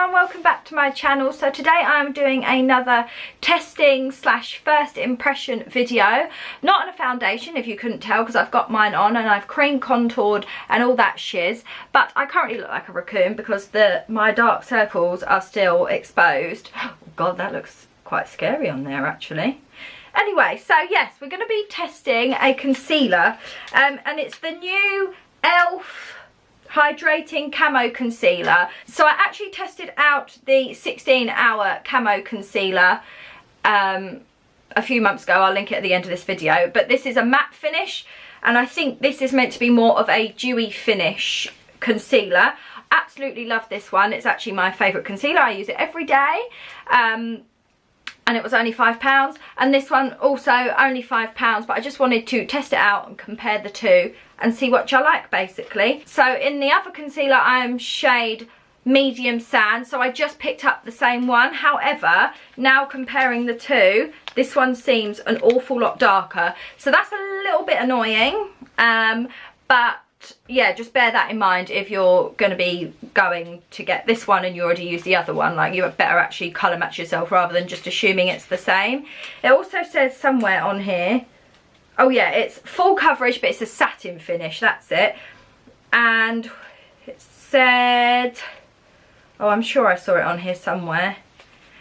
everyone, welcome back to my channel. So today I'm doing another testing slash first impression video. Not on a foundation, if you couldn't tell, because I've got mine on and I've cream contoured and all that shiz, but I currently look like a raccoon because my dark circles are still exposed. Oh god, that looks quite scary on there actually. Anyway, so yes, we're going to be testing a concealer and it's the new e.l.f. Hydrating Camo Concealer. So I actually tested out the 16-hour camo concealer a few months ago. I'll link it at the end of this video, but this is a matte finish and I think this is meant to be more of a dewy finish concealer. Absolutely love this one. It's actually my favourite concealer. I use it every day. And it was only £5, and this one also only £5, but I just wanted to test it out and compare the two and see what I like basically. So in the other concealer I am shade medium sand, so I just picked up the same one. However, now comparing the two, this one seems an awful lot darker, so that's a little bit annoying, but yeah, just bear that in mind if you're going to be going to get this one and you already use the other one. Like, you better actually colour match yourself rather than just assuming it's the same. It also says somewhere on here, oh yeah, it's full coverage, but it's a satin finish, that's it. And it said, oh, I'm sure I saw it on here somewhere.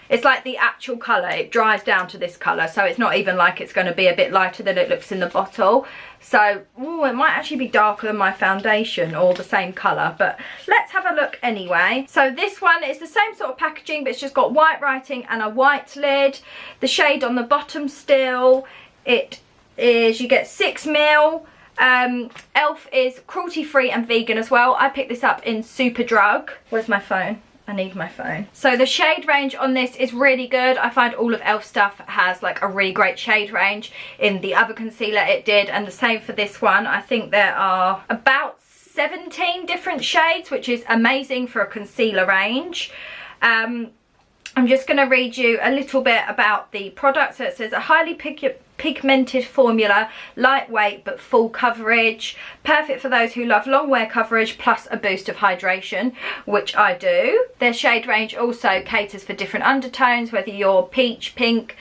It's like the actual colour, it dries down to this colour, so it's not even like it's going to be a bit lighter than it looks in the bottle. So, ooh, it might actually be darker than my foundation or the same colour, but let's have a look anyway. So this one is the same sort of packaging, but it's just got white writing and a white lid. The shade on the bottom still, it is, you get 6ml. e.l.f. is cruelty free and vegan as well. I picked this up in Superdrug. Where's my phone? I need my phone. So the shade range on this is really good. I find all of e.l.f. stuff has like a really great shade range. In the other concealer it did, and the same for this one. I think there are about 17 different shades, which is amazing for a concealer range. I'm just going to read you a little bit about the product. So it says, a highly pigmented formula, lightweight but full coverage, perfect for those who love long wear coverage plus a boost of hydration, which I do. Their shade range also caters for different undertones, whether you're peach, pink,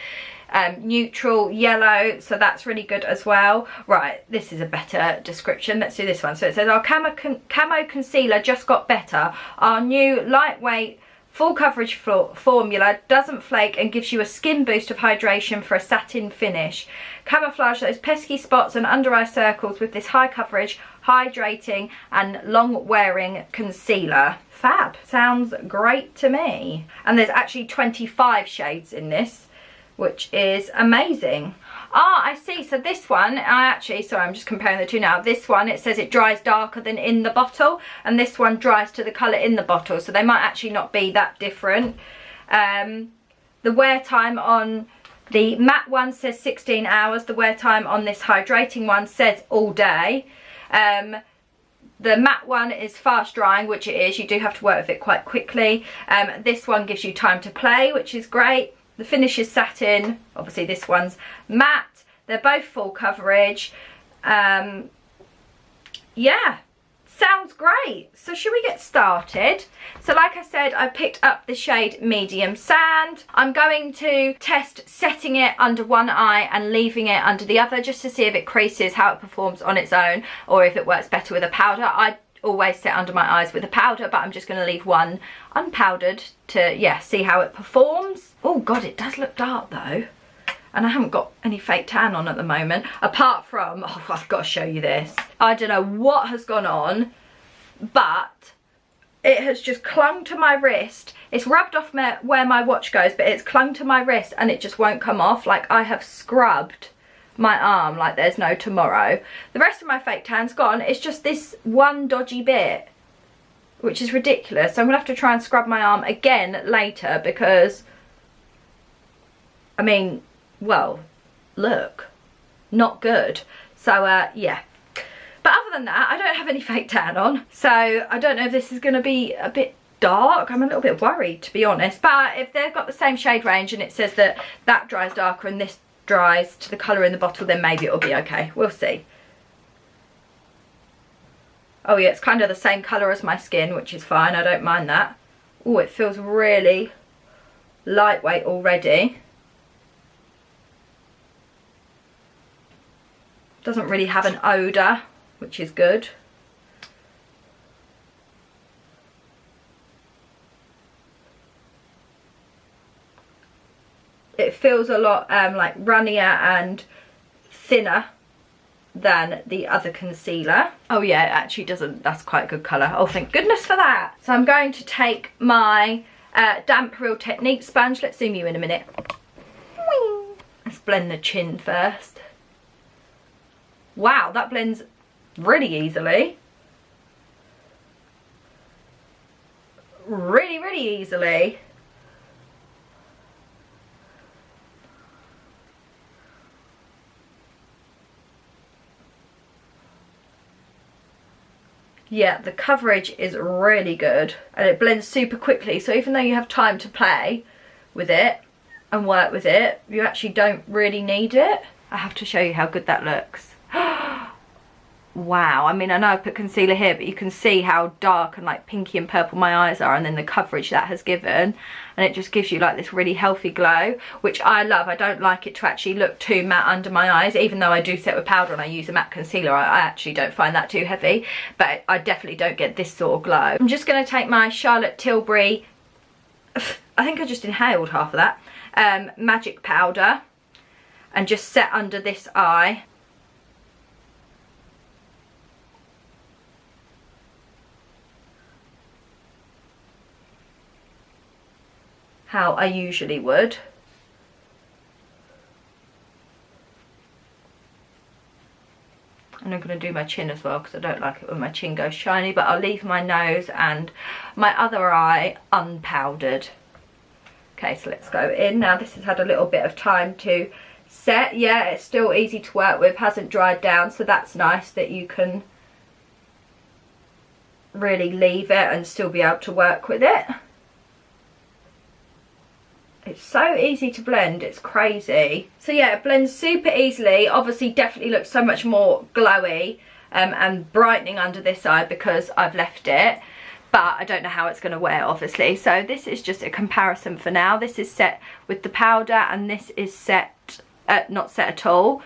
neutral, yellow, so that's really good as well. Right, this is a better description. Let's do this one. So it says, our camo concealer just got better. Our new lightweight full coverage formula doesn't flake and gives you a skin boost of hydration for a satin finish. Camouflage those pesky spots and under eye circles with this high coverage, hydrating and long wearing concealer. Fab. Sounds great to me. And there's actually 25 shades in this, which is amazing. Ah, I see. So this one, sorry, I'm just comparing the two now. This one, it says it dries darker than in the bottle, and this one dries to the colour in the bottle, so they might actually not be that different. The wear time on the matte one says 16 hours. The wear time on this hydrating one says all day. The matte one is fast drying, which it is. You do have to work with it quite quickly. This one gives you time to play, which is great. The finish is satin. Obviously this one's matte. They're both full coverage. Yeah, sounds great. So should we get started? So like I said, I picked up the shade medium sand. I'm going to test setting it under one eye and leaving it under the other, just to see if it creases, how it performs on its own, or if it works better with a powder. I always set under my eyes with a powder, but I'm just going to leave one unpowdered to, yeah, see how it performs. Oh god, it does look dark though, and I haven't got any fake tan on at the moment, apart from, oh, I've got to show you this. I don't know what has gone on, but it has just clung to my wrist. It's rubbed off where my watch goes, but it's clung to my wrist and it just won't come off. Like, I have scrubbed my arm like there's no tomorrow. The rest of my fake tan's gone. It's just this one dodgy bit, which is ridiculous. So I'm gonna have to try and scrub my arm again later, because I mean, well, look, not good. So yeah, but other than that, I don't have any fake tan on, so I don't know if this is gonna be a bit dark. I'm a little bit worried, to be honest, but if they've got the same shade range and it says that that dries darker and this dries to the colour in the bottle, then maybe it'll be okay. We'll see. Oh yeah, it's kind of the same colour as my skin, which is fine. I don't mind that. Oh, it feels really lightweight already. Doesn't really have an odour, which is good. It feels a lot like runnier and thinner than the other concealer. Oh yeah, it actually doesn't, that's quite a good colour. Oh, thank goodness for that. So I'm going to take my damp Real Technique sponge. Let's zoom you in a minute. Let's blend the chin first. Wow, that blends really easily. Really easily. Yeah, the coverage is really good and it blends super quickly, so even though you have time to play with it and work with it, you actually don't really need it. I have to show you how good that looks. Wow, I mean, I know I've put concealer here, but you can see how dark and like pinky and purple my eyes are, and then the coverage that has given, and it just gives you like this really healthy glow, which I love. I don't like it to actually look too matte under my eyes, even though I do set with powder and I use a matte concealer. I actually don't find that too heavy, but I definitely don't get this sort of glow. I'm just going to take my Charlotte Tilbury, I think I just inhaled half of that, magic powder, and just set under this eye. How I usually would. And I'm going to do my chin as well, because I don't like it when my chin goes shiny, but I'll leave my nose and my other eye unpowdered. Okay, so let's go in. Now this has had a little bit of time to set. Yeah, it's still easy to work with, hasn't dried down, so that's nice that you can really leave it and still be able to work with it. It's so easy to blend, it's crazy. So yeah, it blends super easily. Obviously definitely looks so much more glowy and brightening under this eye because I've left it, but I don't know how it's going to wear, obviously. So this is just a comparison for now. This is set with the powder and this is set, not set at all.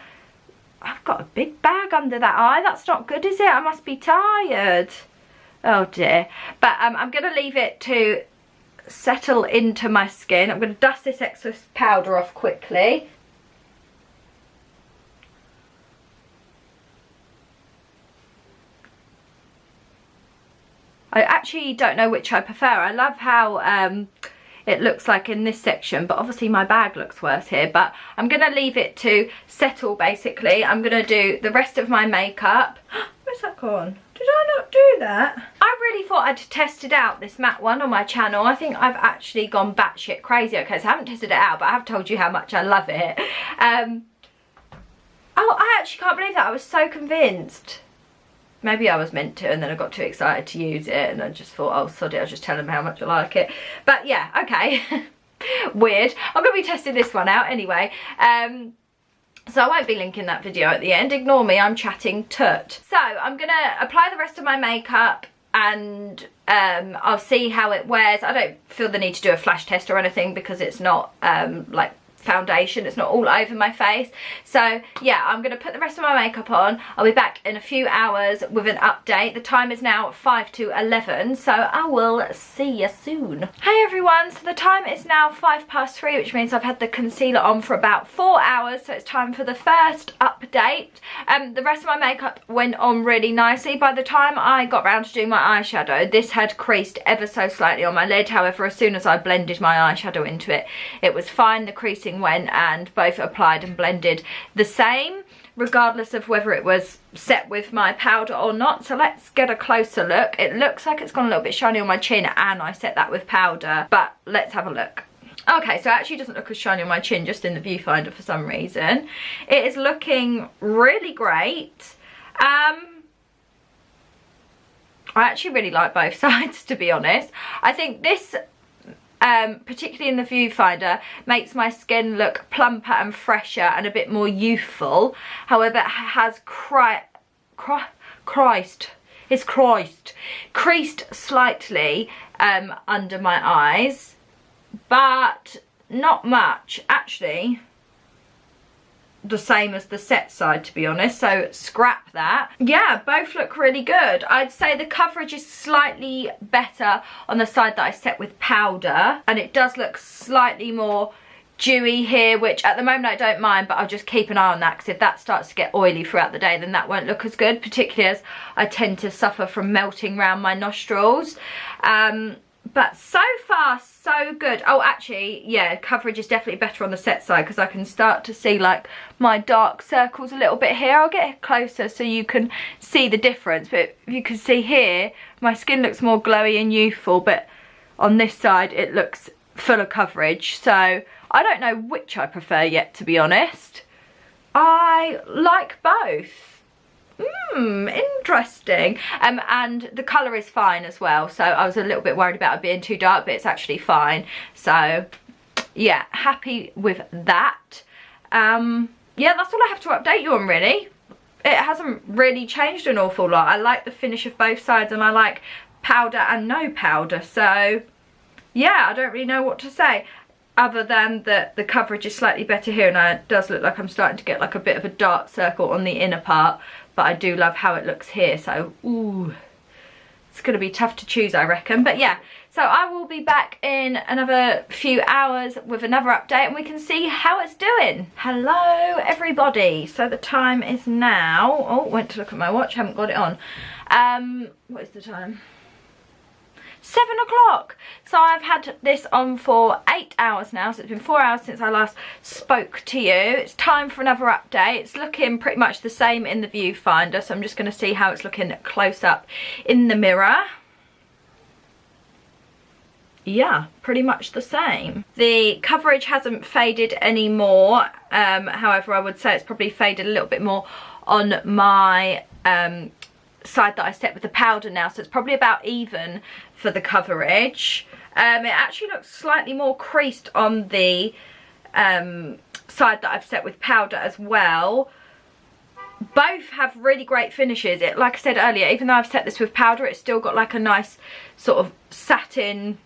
I've got a big bag under that eye. That's not good, is it? I must be tired. Oh dear. But I'm going to leave it to settle into my skin. I'm going to dust this excess powder off quickly. I actually don't know which I prefer. I love how it looks like in this section, but obviously my bag looks worse here. But I'm going to leave it to settle basically. I'm going to do the rest of my makeup. Where's that gone? Did I not do that? I really thought I'd tested out this matte one on my channel. I think I've actually gone batshit crazy. Okay, so I haven't tested it out, but I have told you how much I love it. Oh, I actually can't believe that. I was so convinced. Maybe I was meant to, and then I got too excited to use it, and I just thought, oh, sod it, I'll just tell them how much I like it. But yeah, okay. Weird. I'm going to be testing this one out anyway. So I won't be linking that video at the end. Ignore me, I'm chatting tut. So I'm going to apply the rest of my makeup and I'll see how it wears. I don't feel the need to do a flash test or anything because it's not like foundation, it's not all over my face. So yeah, I'm going to put the rest of my makeup on. I'll be back in a few hours with an update. The time is now 5 to 11, so I will see you soon. Hey everyone, so the time is now 3:05, which means I've had the concealer on for about 4 hours, so it's time for the first update. The rest of my makeup went on really nicely. By the time I got round to doing my eyeshadow, this had creased ever so slightly on my lid. However, as soon as I blended my eyeshadow into it, it was fine. The creasing went, and both applied and blended the same, regardless of whether it was set with my powder or not. So let's get a closer look. It looks like it's gone a little bit shiny on my chin, and I set that with powder, but let's have a look. Okay, so it actually doesn't look as shiny on my chin, just in the viewfinder for some reason. It is looking really great. I actually really like both sides, to be honest. I think this, particularly in the viewfinder, makes my skin look plumper and fresher and a bit more youthful. However, it has It's creased slightly under my eyes, but not much. Actually, the same as the set side, to be honest, so scrap that. Yeah, both look really good. I'd say the coverage is slightly better on the side that I set with powder, and it does look slightly more dewy here, which at the moment I don't mind, but I'll just keep an eye on that, because if that starts to get oily throughout the day, then that won't look as good, particularly as I tend to suffer from melting around my nostrils. But so far so good. Oh, actually, yeah, coverage is definitely better on the set side, because I can start to see like my dark circles a little bit here. I'll get closer so you can see the difference, but you can see here my skin looks more glowy and youthful, but on this side it looks full of coverage. So I don't know which I prefer yet, to be honest. I like both. Interesting. And the colour is fine as well, so I was a little bit worried about it being too dark, but it's actually fine. So yeah, happy with that. Yeah, that's all I have to update you on, really. It hasn't really changed an awful lot. I like the finish of both sides, and I like powder and no powder, so yeah, I don't really know what to say, other than that the coverage is slightly better here, and it does look like I'm starting to get like a bit of a dark circle on the inner part, but I do love how it looks here. So ooh, it's going to be tough to choose, I reckon. But yeah, so I will be back in another few hours with another update, and we can see how it's doing. Hello everybody, so the time is now, oh, went to look at my watch, haven't got it on. What is the time? 7 o'clock. So I've had this on for 8 hours now, so it's been 4 hours since I last spoke to you. It's time for another update. It's looking pretty much the same in the viewfinder, so I'm just going to see how it's looking close up in the mirror. Yeah, pretty much the same. The coverage hasn't faded anymore, however I would say it's probably faded a little bit more on my side that I set with the powder now, so it's probably about even for the coverage. It actually looks slightly more creased on the side that I've set with powder as well. Both have really great finishes. It, like I said earlier, even though I've set this with powder, it's still got like a nice sort of satin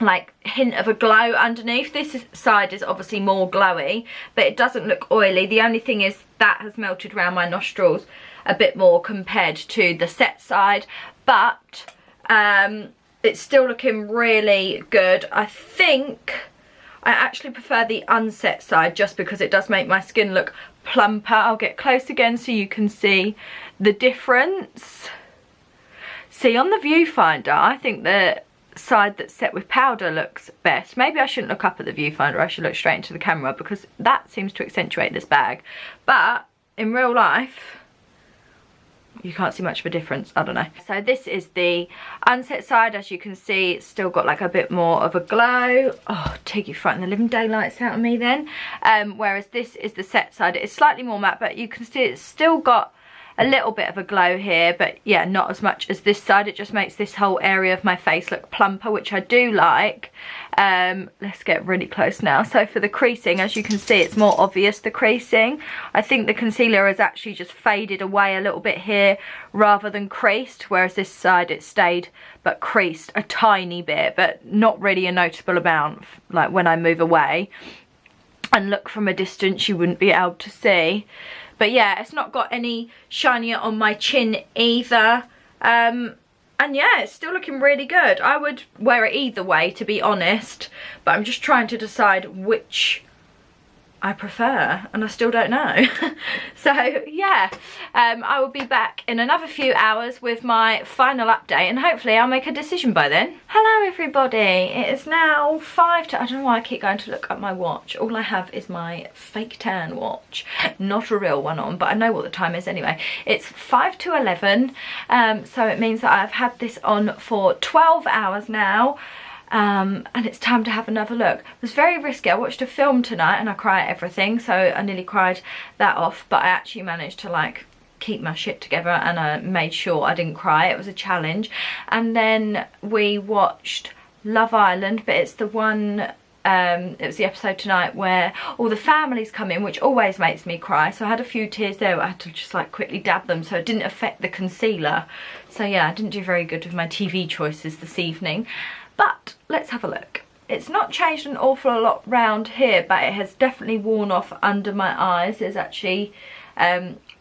like hint of a glow underneath. This side is obviously more glowy, but it doesn't look oily. The only thing is that has melted around my nostrils a bit more compared to the set side, but it's still looking really good. I think I actually prefer the unset side, just because it does make my skin look plumper. I'll get close again so you can see the difference. See, on the viewfinder, I think the side that's set with powder looks best. Maybe I shouldn't look up at the viewfinder, I should look straight into the camera, because that seems to accentuate this bag. But in real life, you can't see much of a difference. I don't know. So this is the unset side. As you can see, it's still got like a bit more of a glow. Oh, Tiggy frightened the living daylights out of me then. Whereas this is the set side. It's slightly more matte, but you can see it's still got a little bit of a glow here, but yeah, not as much as this side. It just makes this whole area of my face look plumper, which I do like. Let's get really close now. So for the creasing, as you can see, it's more obvious, the creasing. I think the concealer has actually just faded away a little bit here rather than creased, whereas this side it stayed but creased a tiny bit, but not really a noticeable amount. Like when I move away and look from a distance, you wouldn't be able to see. But yeah, it's not got any shinier on my chin either. And yeah, it's still looking really good. I would wear it either way, to be honest, but I'm just trying to decide which I prefer, and I still don't know. So yeah, I will be back in another few hours with my final update, and hopefully I'll make a decision by then. Hello everybody, it is now 5 to, I don't know why I keep going to look at my watch. All I have is my fake tan watch, not a real one on, but I know what the time is anyway. It's 5 to 11, so it means that I've had this on for 12 hours now. And it's time to have another look. It was very risky. I watched a film tonight and I cry at everything, so I nearly cried that off, but I actually managed to like keep my shit together, and I made sure I didn't cry. It was a challenge. And then we watched Love Island, but it's the one it was the episode tonight where all the families come in, which always makes me cry, so I had a few tears there, but I had to just like quickly dab them so it didn't affect the concealer. So yeah, I didn't do very good with my TV choices this evening, but let's have a look. It's not changed an awful lot round here, but it has definitely worn off under my eyes. There's actually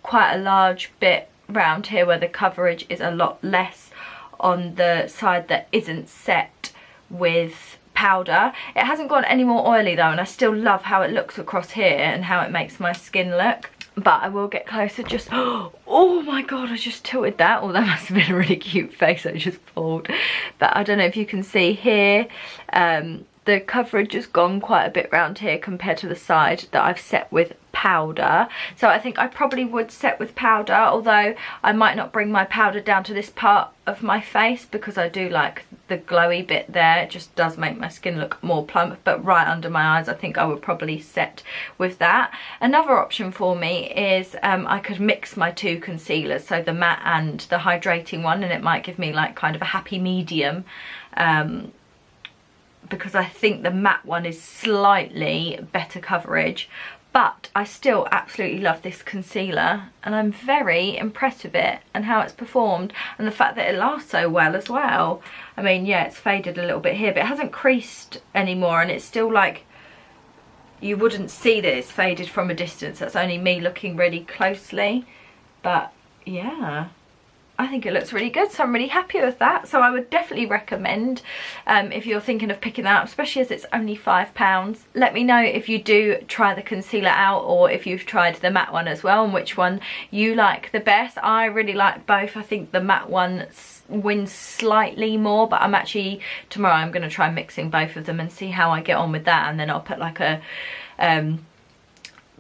quite a large bit round here where the coverage is a lot less on the side that isn't set with powder. It hasn't gone any more oily though, and I still love how it looks across here and how it makes my skin look. But I will get closer. Just, oh my god, I just tilted that. Oh, that must have been a really cute face I just pulled. But I don't know if you can see here, the coverage has gone quite a bit round here compared to the side that I've set with powder. So I think I probably would set with powder, although I might not bring my powder down to this part of my face because I do like the glowy bit there. It just does make my skin look more plump, but right under my eyes I think I would probably set with that. Another option for me is I could mix my two concealers, so the matte and the hydrating one, and it might give me like kind of a happy medium, because I think the matte one is slightly better coverage, but I still absolutely love this concealer and I'm very impressed with it and how it's performed, and the fact that it lasts so well as well. I mean, yeah, it's faded a little bit here, but it hasn't creased anymore, and it's still like, you wouldn't see that it's faded from a distance. That's only me looking really closely, but yeah, I think it looks really good, so I'm really happy with that. So I would definitely recommend, if you're thinking of picking that up, especially as it's only £5. Let me know if you do try the concealer out, or if you've tried the matte one as well, and which one you like the best. I really like both. I think the matte one wins slightly more, but I'm actually, tomorrow I'm going to try mixing both of them and see how I get on with that, and then I'll put like a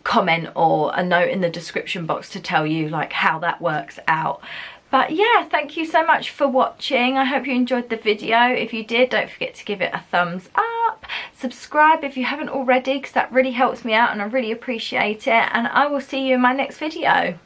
comment or a note in the description box to tell you like how that works out. But yeah, thank you so much for watching. I hope you enjoyed the video. If you did, don't forget to give it a thumbs up. Subscribe if you haven't already, because that really helps me out and I really appreciate it. And I will see you in my next video.